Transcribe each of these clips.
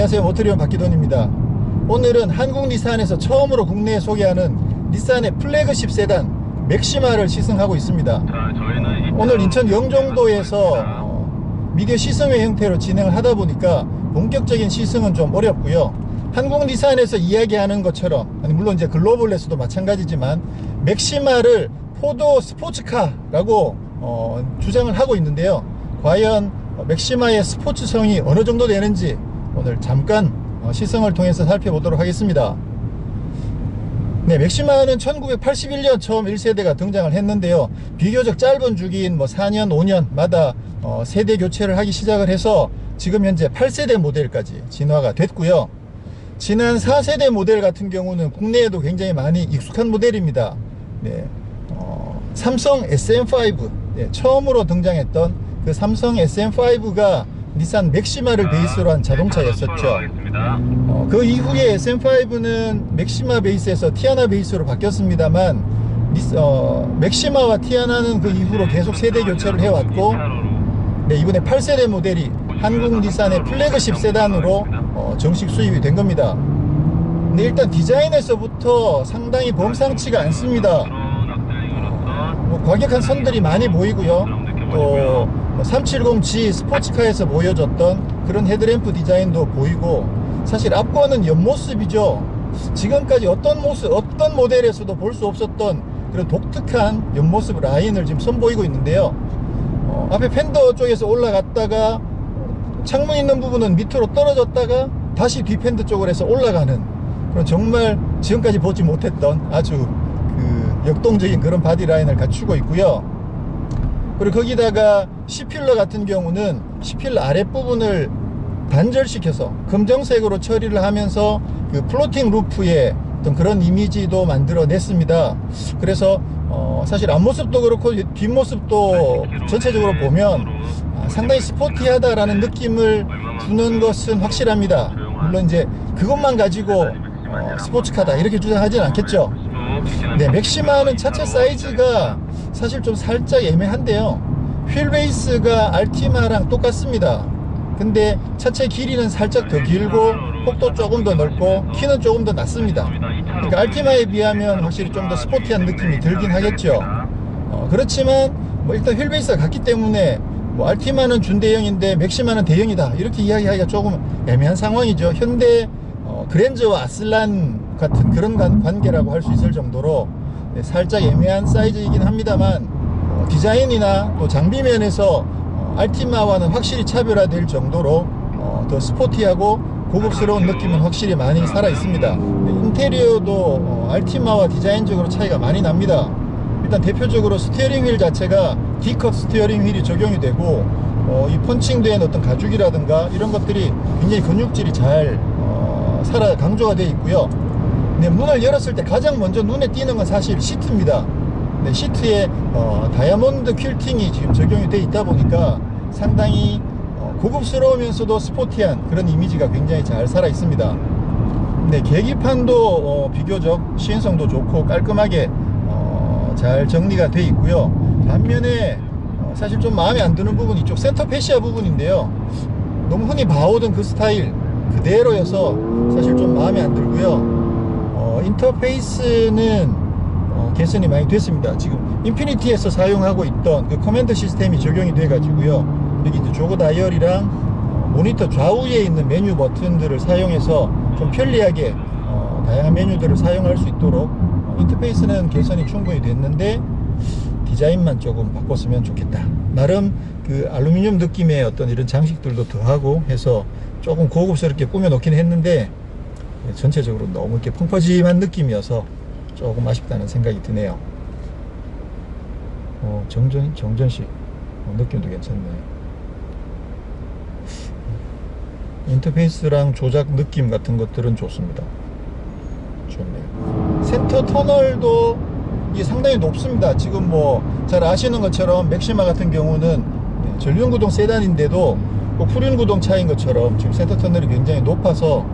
안녕하세요, 모터리온 박기돈입니다. 오늘은 한국 닛산에서 처음으로 국내에 소개하는 닛산의 플래그십 세단 맥시마를 시승하고 있습니다. 오늘 인천 영종도에서 미디어 시승회 형태로 진행을 하다 보니까 본격적인 시승은 좀 어렵고요. 한국 닛산에서 이야기하는 것처럼, 물론 이제 글로벌에서도 마찬가지지만 맥시마를 포도 스포츠카라고 주장을 하고 있는데요. 과연 맥시마의 스포츠성이 어느 정도 되는지 오늘 잠깐 시승을 통해서 살펴보도록 하겠습니다. 네, 맥시마는 1981년 처음 1세대가 등장을 했는데요. 비교적 짧은 주기인 4년, 5년마다 세대 교체를 하기 시작을 해서 지금 현재 8세대 모델까지 진화가 됐고요. 지난 4세대 모델 같은 경우는 국내에도 굉장히 많이 익숙한 모델입니다. 네, 삼성 SM5, 네, 처음으로 등장했던 그 삼성 SM5가 닛산 맥시마를 베이스로 한 자동차였었죠. 그 이후에 SM5는 맥시마 베이스에서 티아나 베이스로 바뀌었습니다만 맥시마와 티아나는 그 이후로 계속 세대 교체를 해왔고, 네, 이번에 8세대 모델이 한국 닛산의 플래그십 세단으로 정식 수입이 된 겁니다. 근데 일단 디자인에서부터 상당히 범상치가 않습니다. 과격한 선들이 많이 보이고요. 또 370G 스포츠카에서 보여줬던 그런 헤드램프 디자인도 보이고, 사실 앞과는 옆모습이죠. 지금까지 어떤 모델에서도 볼 수 없었던 그런 독특한 옆모습 라인을 지금 선보이고 있는데요. 앞에 팬더 쪽에서 올라갔다가 창문 있는 부분은 밑으로 떨어졌다가 다시 뒷팬더 쪽으로 해서 올라가는 그런, 정말 지금까지 보지 못했던 아주 역동적인 그런 바디라인을 갖추고 있고요. 그리고 거기다가 C필러 같은 경우는 C필러 아랫부분을 단절시켜서 금정색으로 처리를 하면서 그 플로팅 루프의 어떤 그런 이미지도 만들어냈습니다. 그래서 사실 앞모습도 그렇고 뒷모습도 전체적으로 보면 상당히 스포티하다라는 느낌을 주는 것은 확실합니다. 물론 이제 그것만 가지고 스포츠카다 이렇게 주장하지는 않겠죠. 네, 맥시마는 차체 사이즈가 사실 좀 살짝 애매한데요. 휠베이스가 알티마랑 똑같습니다. 근데 차체 길이는 살짝 더 길고 폭도 조금 더 넓고 키는 조금 더 낮습니다. 그러니까 알티마에 비하면 확실히 좀 더 스포티한 느낌이 들긴 하겠죠. 그렇지만 일단 휠베이스가 같기 때문에 알티마는 준대형인데 맥시마는 대형이다 이렇게 이야기하기가 조금 애매한 상황이죠. 현대 그랜저와 아슬란 같은 그런 관계라고 할 수 있을 정도로 살짝 애매한 사이즈이긴 합니다만, 디자인이나 또 장비 면에서 알티마와는 확실히 차별화될 정도로 더 스포티하고 고급스러운 느낌은 확실히 많이 살아 있습니다. 인테리어도 알티마와 디자인적으로 차이가 많이 납니다. 일단 대표적으로 스티어링 휠 자체가 D컵 스티어링 휠이 적용이 되고, 이 펀칭된 어떤 가죽이라든가 이런 것들이 굉장히 근육질이 잘 강조가 되어 있고요. 네, 문을 열었을 때 가장 먼저 눈에 띄는 건 사실 시트입니다. 네, 시트에 다이아몬드 퀼팅이 지금 적용이 되어 있다 보니까 상당히 고급스러우면서도 스포티한 그런 이미지가 굉장히 잘 살아 있습니다. 네, 계기판도 비교적 시인성도 좋고 깔끔하게 잘 정리가 되어 있고요. 반면에 사실 좀 마음에 안 드는 부분이 이쪽 센터 패시아 부분인데요. 너무 흔히 봐오던 그 스타일 그대로여서 사실 좀 마음에 안 들고요. 인터페이스는 개선이 많이 됐습니다. 지금 인피니티에서 사용하고 있던 그 커맨드 시스템이 적용이 돼 가지고요. 여기 이제 조거 다이얼이랑 모니터 좌우에 있는 메뉴 버튼들을 사용해서 좀 편리하게 다양한 메뉴들을 사용할 수 있도록 인터페이스는 개선이 충분히 됐는데, 디자인만 조금 바꿨으면 좋겠다. 나름 그 알루미늄 느낌의 어떤 이런 장식들도 더하고 해서 조금 고급스럽게 꾸며 놓긴 했는데, 전체적으로 너무 이렇게 펑퍼짐한 느낌이어서 조금 아쉽다는 생각이 드네요. 정전식 느낌도 괜찮네. 인터페이스랑 조작 느낌 같은 것들은 좋습니다. 좋네요. 센터 터널도 이게 상당히 높습니다. 지금 잘 아시는 것처럼 맥시마 같은 경우는 전륜구동 세단인데도 후륜구동 차인 것처럼 지금 센터 터널이 굉장히 높아서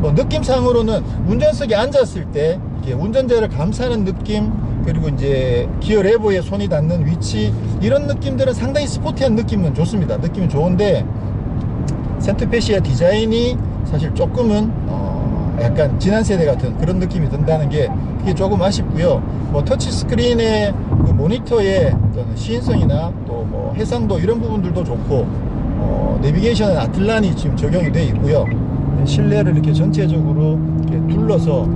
느낌상으로는 운전석에 앉았을 때 이게 운전자를 감싸는 느낌, 그리고 이제 기어 레버에 손이 닿는 위치, 이런 느낌들은 상당히 스포티한 느낌은 좋습니다. 느낌이 좋은데 센트페시아 디자인이 사실 조금은 약간 지난 세대 같은 그런 느낌이 든다는 게 그게 조금 아쉽고요. 뭐 터치 스크린의 그 모니터의 어떤 시인성이나 또 뭐 해상도 이런 부분들도 좋고, 내비게이션은 아틀란이 지금 적용이 되어 있고요. 실내를 이렇게 전체적으로 이렇게 둘러서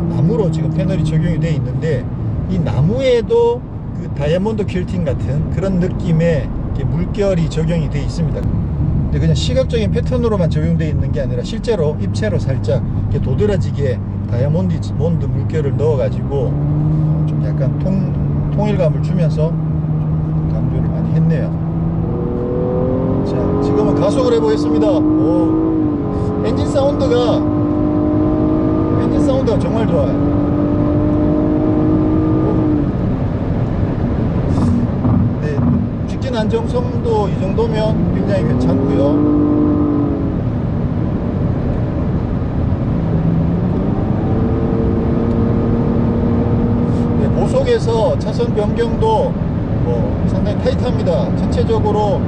나무로 지금 패널이 적용이 되어 있는데, 이 나무에도 그 다이아몬드 퀼팅 같은 그런 느낌의 물결이 적용이 되어 있습니다. 근데 그냥 시각적인 패턴으로만 적용되어 있는 게 아니라 실제로 입체로 살짝 이렇게 도드라지게 다이아몬드 물결을 넣어가지고 좀 약간 통일감을 주면서 좀 강조를 많이 했네요. 자, 지금은 가속을 해보겠습니다. 엔진 사운드가 정말 좋아요. 직진 안정성도 이 정도면 굉장히 괜찮고요. 고속에서 차선 변경도 상당히 타이트합니다. 전체적으로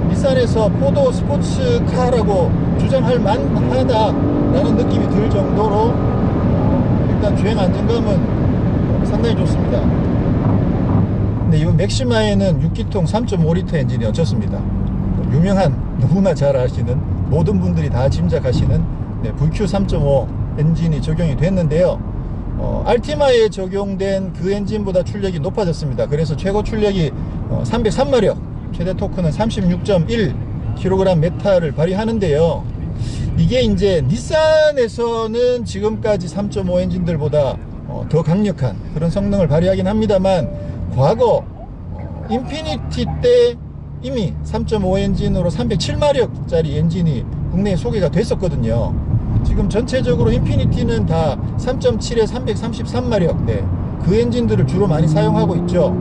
닛산에서 포도 스포츠카라고 주장할 만하다라는 느낌이 들 정도로 일단 주행 안정감은 상당히 좋습니다. 근데 이 맥시마에는 6기통 3.5리터 엔진이 얹혔습니다. 유명한, 누구나 잘 아시는, 모든 분들이 다 짐작하시는 VQ 3.5 엔진이 적용이 됐는데요. 알티마에 적용된 그 엔진보다 출력이 높아졌습니다. 그래서 최고 출력이 303마력, 최대 토크는 36.1kgm를 발휘하는데요. 이게 이제 닛산에서는 지금까지 3.5 엔진들보다 더 강력한 그런 성능을 발휘하긴 합니다만, 과거 인피니티 때 이미 3.5 엔진으로 307마력짜리 엔진이 국내에 소개가 됐었거든요. 지금 전체적으로 인피니티는 다 3.7에 333마력, 그 엔진들을 주로 많이 사용하고 있죠.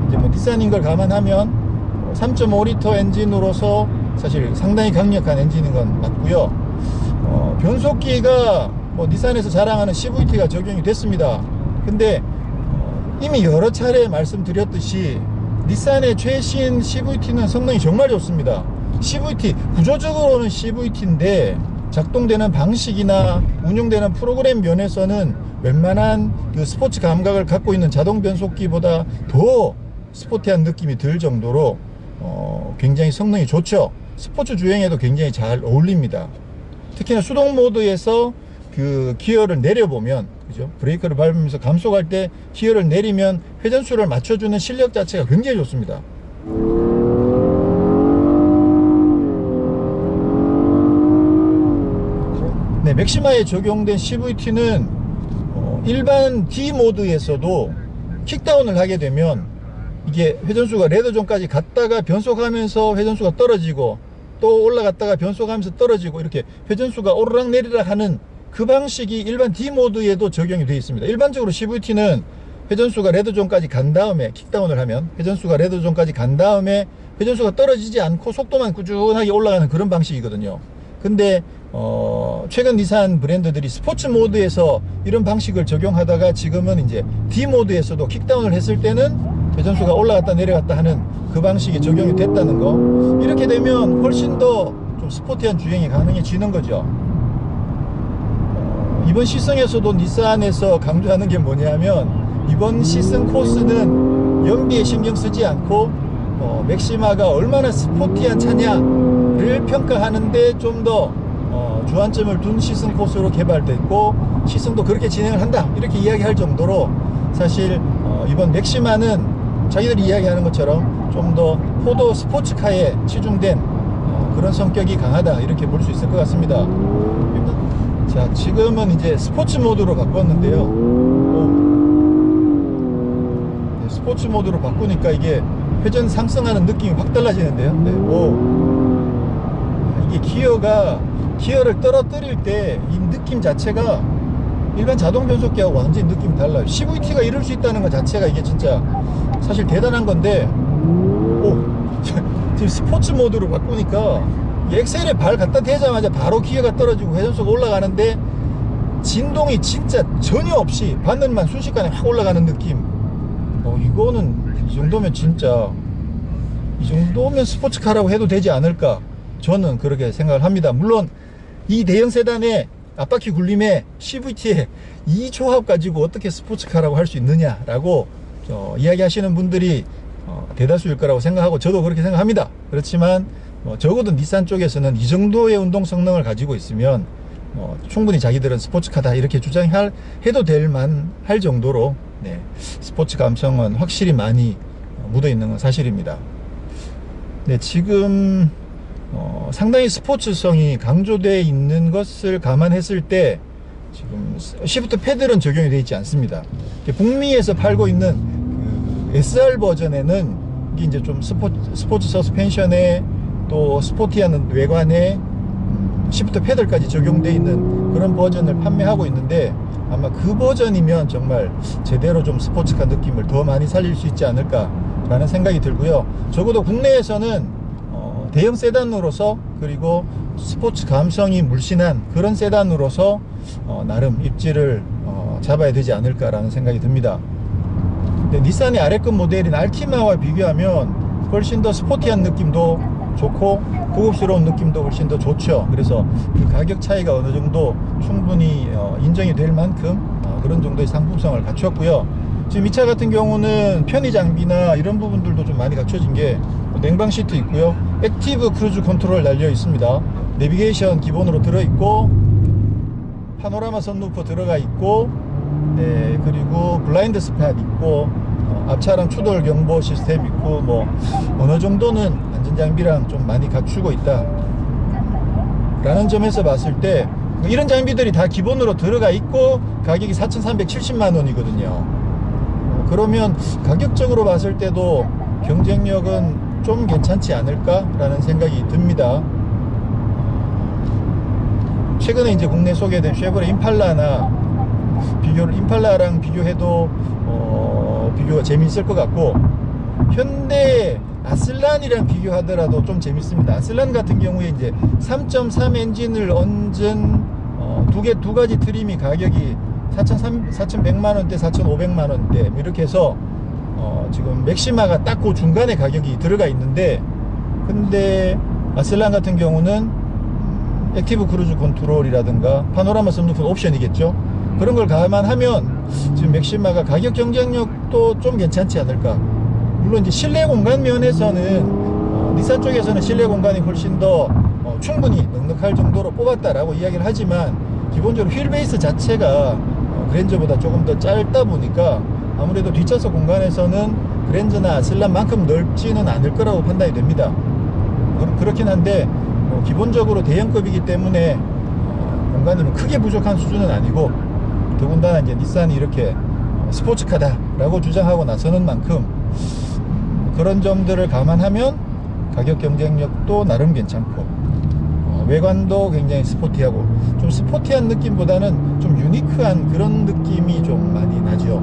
이제 뭐 닛산인 걸 감안하면 3.5리터 엔진으로서 사실 상당히 강력한 엔진인 건 맞고요. 변속기가 뭐 닛산에서 자랑하는 CVT가 적용이 됐습니다. 근데 이미 여러 차례 말씀드렸듯이 닛산의 최신 CVT는 성능이 정말 좋습니다. CVT, 구조적으로는 CVT인데 작동되는 방식이나 운용되는 프로그램 면에서는 웬만한 그 스포츠 감각을 갖고 있는 자동 변속기보다 더 스포티한 느낌이 들 정도로 굉장히 성능이 좋죠. 스포츠 주행에도 굉장히 잘 어울립니다. 특히나 수동 모드에서 그 기어를 내려보면, 그죠? 브레이크를 밟으면서 감속할 때 기어를 내리면 회전수를 맞춰주는 실력 자체가 굉장히 좋습니다. 네, 맥시마에 적용된 CVT는 일반 D 모드에서도 킥다운을 하게 되면 이게 회전수가 레드존까지 갔다가 변속하면서 회전수가 떨어지고 또 올라갔다가 변속하면서 떨어지고 이렇게 회전수가 오르락 내리락 하는 그 방식이 일반 D 모드에도 적용이 되어 있습니다. 일반적으로 CVT는 회전수가 레드존까지 간 다음에 킥다운을 하면 회전수가 레드존까지 간 다음에 회전수가 떨어지지 않고 속도만 꾸준하게 올라가는 그런 방식이거든요. 근데 최근 닛산 브랜드들이 스포츠 모드에서 이런 방식을 적용하다가 지금은 이제 D 모드에서도 킥다운을 했을 때는 회전수가 올라갔다 내려갔다 하는 그 방식이 적용이 됐다는 거. 이렇게 되면 훨씬 더 좀 스포티한 주행이 가능해지는 거죠. 이번 시승에서도 닛산에서 강조하는 게 뭐냐면, 이번 시승 코스는 연비에 신경 쓰지 않고 맥시마가 얼마나 스포티한 차냐를 평가하는데 좀 더 주안점을 둔 시승 코스로 개발됐고, 시승도 그렇게 진행을 한다 이렇게 이야기할 정도로 사실 이번 맥시마는 자기들이 이야기하는 것처럼 좀 더 포도 스포츠카에 치중된 그런 성격이 강하다 이렇게 볼 수 있을 것 같습니다. 자, 지금은 이제 스포츠 모드로 바꿨는데요. 네, 스포츠 모드로 바꾸니까 이게 회전 상승하는 느낌이 확 달라지는데요. 네, 이게 기어를 떨어뜨릴 때 이 느낌 자체가 일반 자동 변속기하고 완전히 느낌이 달라요. CVT가 이럴 수 있다는 것 자체가 이게 진짜 사실 대단한 건데, 지금 스포츠 모드로 바꾸니까 엑셀에 발 갖다 대자마자 바로 기어가 떨어지고 회전수가 올라가는데 진동이 진짜 전혀 없이 바늘만 순식간에 확 올라가는 느낌. 이거는 이 정도면 진짜 이 정도면 스포츠카라고 해도 되지 않을까, 저는 그렇게 생각을 합니다. 물론 이 대형 세단에 앞바퀴 굴림에 CVT에 이 조합 가지고 어떻게 스포츠카라고 할 수 있느냐라고 이야기하시는 분들이 대다수일 거라고 생각하고 저도 그렇게 생각합니다. 그렇지만 적어도 닛산 쪽에서는 이 정도의 운동 성능을 가지고 있으면 충분히 자기들은 스포츠카다 이렇게 주장해도 될 만할 정도로, 네, 스포츠 감성은 확실히 많이 묻어 있는 건 사실입니다. 네, 지금 상당히 스포츠성이 강조되어 있는 것을 감안했을 때 지금 시프트 패들은 적용이 되어 있지 않습니다. 북미에서 팔고 있는 그 SR 버전에는 이게 이제 좀 스포츠 서스펜션에 또 스포티한 외관에 시프트 패들까지 적용되어 있는 그런 버전을 판매하고 있는데, 아마 그 버전이면 정말 제대로 좀 스포츠카 느낌을 더 많이 살릴 수 있지 않을까 라는 생각이 들고요. 적어도 국내에서는 대형 세단으로서, 그리고 스포츠 감성이 물씬한 그런 세단으로서 나름 입지를 잡아야 되지 않을까라는 생각이 듭니다. 근데 닛산의 아래급 모델인 알티마와 비교하면 훨씬 더 스포티한 느낌도 좋고 고급스러운 느낌도 훨씬 더 좋죠. 그래서 그 가격 차이가 어느 정도 충분히 인정이 될 만큼 그런 정도의 상품성을 갖췄고요. 지금 이 차 같은 경우는 편의 장비나 이런 부분들도 좀 많이 갖춰진 게, 냉방 시트 있고요, 액티브 크루즈 컨트롤 달려 있습니다. 내비게이션 기본으로 들어있고, 파노라마 선루프 들어가 있고, 네, 그리고 블라인드 스팟 있고, 앞차랑 추돌 경보 시스템 있고, 뭐 어느 정도는 안전장비랑 좀 많이 갖추고 있다 라는 점에서 봤을 때 이런 장비들이 다 기본으로 들어가 있고 가격이 4,370만 원이거든요. 그러면 가격적으로 봤을 때도 경쟁력은 좀 괜찮지 않을까 라는 생각이 듭니다. 최근에 이제 국내 소개된 쉐보레 임팔라나 임팔라랑 비교해도 비교가 재미있을 것 같고, 현대 아슬란이랑 비교하더라도 좀 재밌습니다. 아슬란 같은 경우에 이제 3.3 엔진을 얹은 두 가지 트림이 가격이 4,100만원대 4,500만원대 이렇게 해서 지금 맥시마가 딱 그 중간에 가격이 들어가 있는데, 근데 아슬란 같은 경우는 액티브 크루즈 컨트롤이라든가 파노라마 선루프 옵션이겠죠. 그런 걸 감안하면 지금 맥시마가 가격 경쟁력도 좀 괜찮지 않을까. 물론 이제 실내 공간 면에서는 닛산 쪽에서는 실내 공간이 훨씬 더 충분히 넉넉할 정도로 뽑았다라고 이야기를 하지만, 기본적으로 휠 베이스 자체가 그랜저보다 조금 더 짧다 보니까 아무래도 뒷좌석 공간에서는 그랜저나 아슬란만큼 넓지는 않을 거라고 판단이 됩니다. 그렇긴 한데 기본적으로 대형급이기 때문에 공간이 크게 부족한 수준은 아니고, 더군다나 이제 닛산이 이렇게 스포츠카다라고 주장하고 나서는 만큼 그런 점들을 감안하면 가격 경쟁력도 나름 괜찮고, 외관도 굉장히 스포티하고, 좀 스포티한 느낌보다는 좀 유니크한 그런 느낌이 좀 많이 나죠.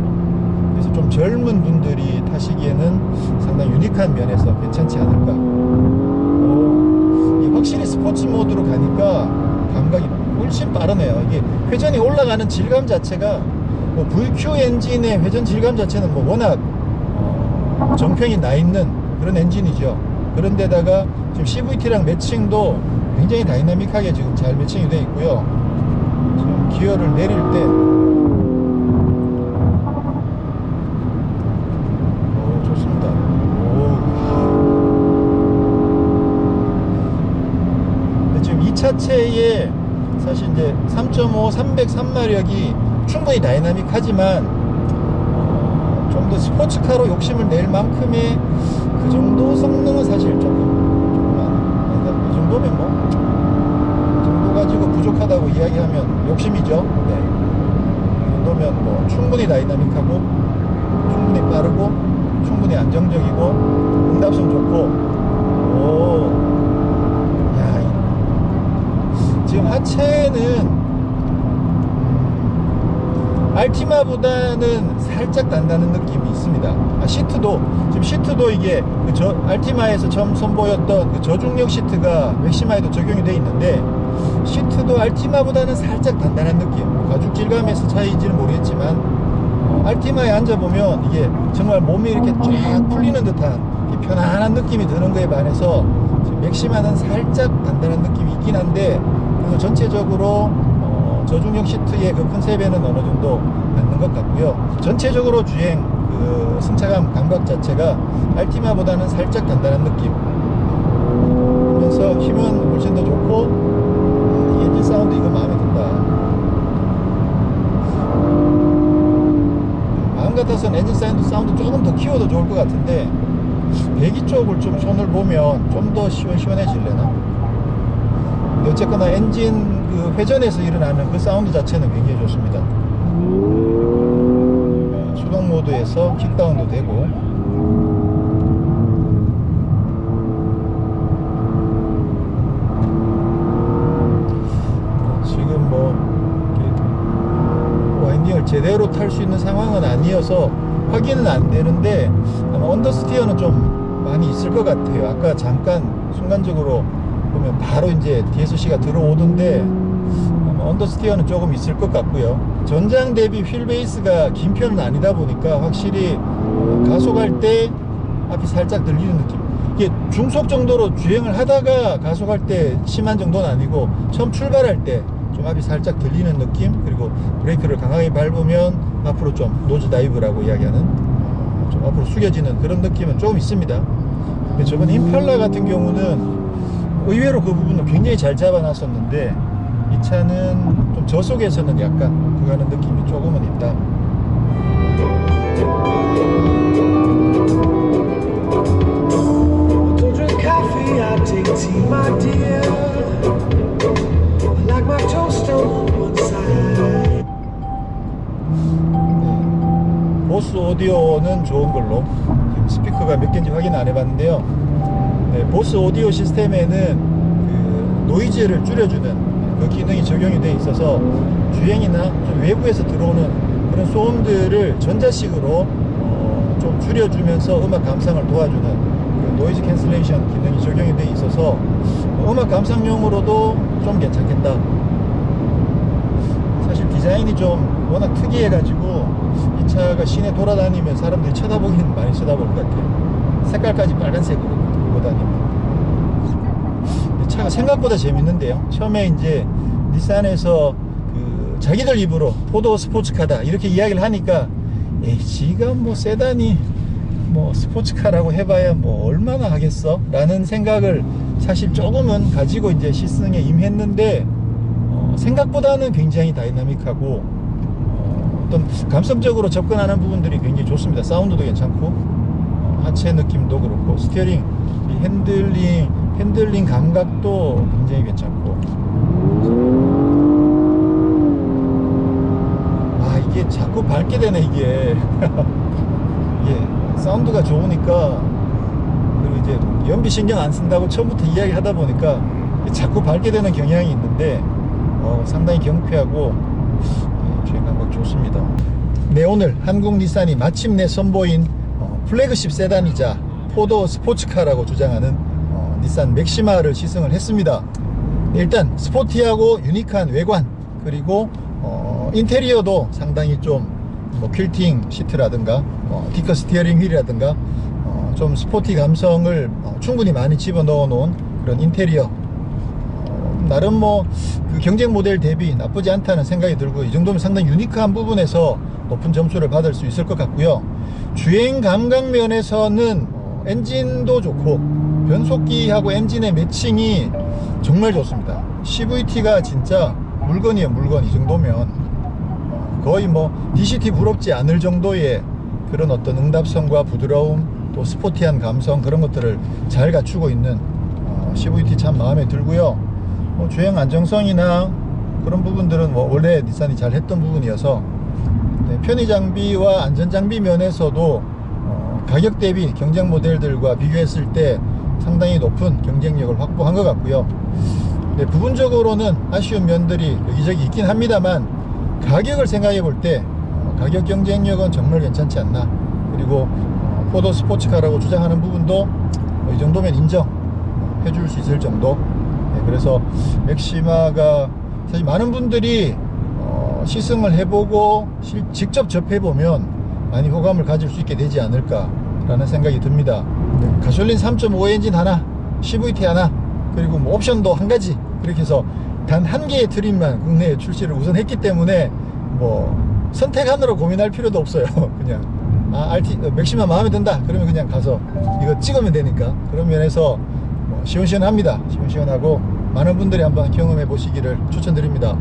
그래서 좀 젊은 분들이 타시기에는 상당히 유니크한 면에서 괜찮지 않을까. 확실히 스포츠 모드로 가니까 감각이 훨씬 빠르네요. 이게 회전이 올라가는 질감 자체가 VQ 엔진의 회전 질감 자체는 워낙 정평이 나 있는 그런 엔진이죠. 그런데다가 지금 CVT랑 매칭도 굉장히 다이나믹하게 지금 잘 매칭이 되어 있고요. 지금 기어를 내릴 때 좋습니다. 근데 지금 이 차체에 사실 이제 3.5 303마력이 충분히 다이나믹하지만 좀 더 스포츠카로 욕심을 낼 만큼의 그 정도 성능은 사실 조금만, 이 정도면 이 정도 가지고 부족하다고 이야기하면 욕심이죠. 네. 이 정도면 충분히 다이나믹하고, 충분히 빠르고, 충분히 안정적이고, 응답성 좋고, 지금 하체는 알티마보다는 살짝 단단한 느낌이 있습니다. 시트도 이게 알티마에서 처음 선보였던 그 저중력 시트가 맥시마에도 적용이 되어 있는데, 시트도 알티마보다는 살짝 단단한 느낌. 가죽 질감에서 차이인지는 모르겠지만 알티마에 앉아보면 이게 정말 몸이 이렇게 쫙 풀리는 듯한 편안한 느낌이 드는 거에 반해서 맥시마는 살짝 단단한 느낌이 있긴 한데, 그리고 전체적으로 저중력 시트의 그 컨셉에는 어느 정도 맞는 것 같고요. 전체적으로 주행 그 승차감 감각 자체가 알티마보다는 살짝 단단한 느낌, 그러면서 힘은 훨씬 더 좋고, 이 엔진 사운드 이거 마음에 든다. 마음 같아서는 엔진 사운드 조금 더 키워도 좋을 것 같은데, 배기 쪽을 좀 손을 보면 좀 더 시원시원해질래나? 근데 어쨌거나 엔진 그 회전에서 일어나는 그 사운드 자체는 굉장히 좋습니다. 수동 모드에서 킥다운도 되고, 지금 뭐 와인딩을 제대로 탈 수 있는 상황은 아니어서 확인은 안 되는데, 아마 언더스티어는 좀 많이 있을 것 같아요. 아까 잠깐 순간적으로 보면 바로 이제 DSC가 들어오던데, 아마 언더스티어는 조금 있을 것 같고요. 전장 대비 휠 베이스가 긴 편은 아니다 보니까 확실히 가속할 때 앞이 살짝 들리는 느낌. 이게 중속 정도로 주행을 하다가 가속할 때 심한 정도는 아니고, 처음 출발할 때 좀 앞이 살짝 들리는 느낌, 그리고 브레이크를 강하게 밟으면 앞으로 좀 노즈 다이브라고 이야기하는 좀 앞으로 숙여지는 그런 느낌은 조금 있습니다. 근데 저번 임팔라 같은 경우는 의외로 그 부분을 굉장히 잘 잡아놨었는데, 이 차는 좀 저속에서는 약간 그가는 느낌이 조금은 있다. Don't drink coffee, I take tea, my dear. I like my toast on one side. 보스 오디오는 좋은 걸로, 지금 스피커가 몇 개인지 확인 안 해봤는데요. 네, 보스 오디오 시스템에는 그 노이즈를 줄여주는 그 기능이 적용이 되어 있어서, 주행이나 좀 외부에서 들어오는 그런 소음들을 전자식으로 좀 줄여주면서 음악 감상을 도와주는 그 노이즈 캔슬레이션 기능이 적용이 되어 있어서 음악 감상용으로도 좀 괜찮겠다. 사실 디자인이 좀 워낙 특이해가지고 이 차가 시내 돌아다니면 사람들이 쳐다보긴 많이 쳐다볼 것 같아요. 색깔까지 빨간색으로 들고 다니면. 이 차가 생각보다 재밌는데요. 처음에 이제 닛산에서 그 자기들 입으로 포도 스포츠카다 이렇게 이야기를 하니까, 에이, 지가 뭐 세단이 뭐 스포츠카라고 해봐야 뭐 얼마나 하겠어? 라는 생각을 사실 조금은 가지고 이제 시승에 임했는데, 생각보다는 굉장히 다이나믹하고 어떤 감성적으로 접근하는 부분들이 굉장히 좋습니다. 사운드도 괜찮고, 하체 느낌도 그렇고, 스티어링, 이 핸들링 감각도 굉장히 괜찮고. 아, 이게 자꾸 밟게 되네 이게. 예, 사운드가 좋으니까, 그리고 이제 연비 신경 안 쓴다고 처음부터 이야기 하다 보니까 자꾸 밟게 되는 경향이 있는데, 상당히 경쾌하고 주행 감각 좋습니다. 네, 오늘 한국 닛산이 마침내 선보인 플래그십 세단이자 포도 스포츠카라고 주장하는 닛산 맥시마를 시승을 했습니다. 일단 스포티하고 유니크한 외관, 그리고 인테리어도 상당히 좀 뭐 퀼팅 시트라든가 디커 스티어링 휠이라든가 좀 스포티 감성을 충분히 많이 집어넣어 놓은 그런 인테리어, 나름 뭐 그 경쟁 모델 대비 나쁘지 않다는 생각이 들고, 이 정도면 상당히 유니크한 부분에서 높은 점수를 받을 수 있을 것 같고요. 주행 감각 면에서는 엔진도 좋고 변속기하고 엔진의 매칭이 정말 좋습니다. CVT가 진짜 물건이에요, 물건. 이 정도면 거의 뭐 DCT 부럽지 않을 정도의 그런 어떤 응답성과 부드러움, 또 스포티한 감성, 그런 것들을 잘 갖추고 있는 CVT 참 마음에 들고요. 주행 안정성이나 그런 부분들은 뭐 원래 닛산이 잘 했던 부분이어서, 네, 편의 장비와 안전 장비 면에서도 가격 대비 경쟁 모델들과 비교했을 때 상당히 높은 경쟁력을 확보한 것 같고요. 네, 부분적으로는 아쉬운 면들이 여기저기 있긴 합니다만, 가격을 생각해 볼 때 가격 경쟁력은 정말 괜찮지 않나. 그리고 포도 스포츠카라고 주장하는 부분도 이 정도면 인정해 줄 수 있을 정도. 네, 그래서 맥시마가 사실 많은 분들이 시승을 해보고 직접 접해보면 많이 호감을 가질 수 있게 되지 않을까 라는 생각이 듭니다. 가솔린 3.5 엔진 하나, CVT 하나, 그리고 뭐 옵션도 한 가지, 그렇게 해서 단 한 개의 트림만 국내에 출시를 우선 했기 때문에 뭐 선택하느라 고민할 필요도 없어요. 그냥 RT 맥시마 마음에 든다 그러면 그냥 가서 이거 찍으면 되니까. 그런 면에서 뭐 시원시원합니다. 시원시원하고 많은 분들이 한번 경험해 보시기를 추천드립니다.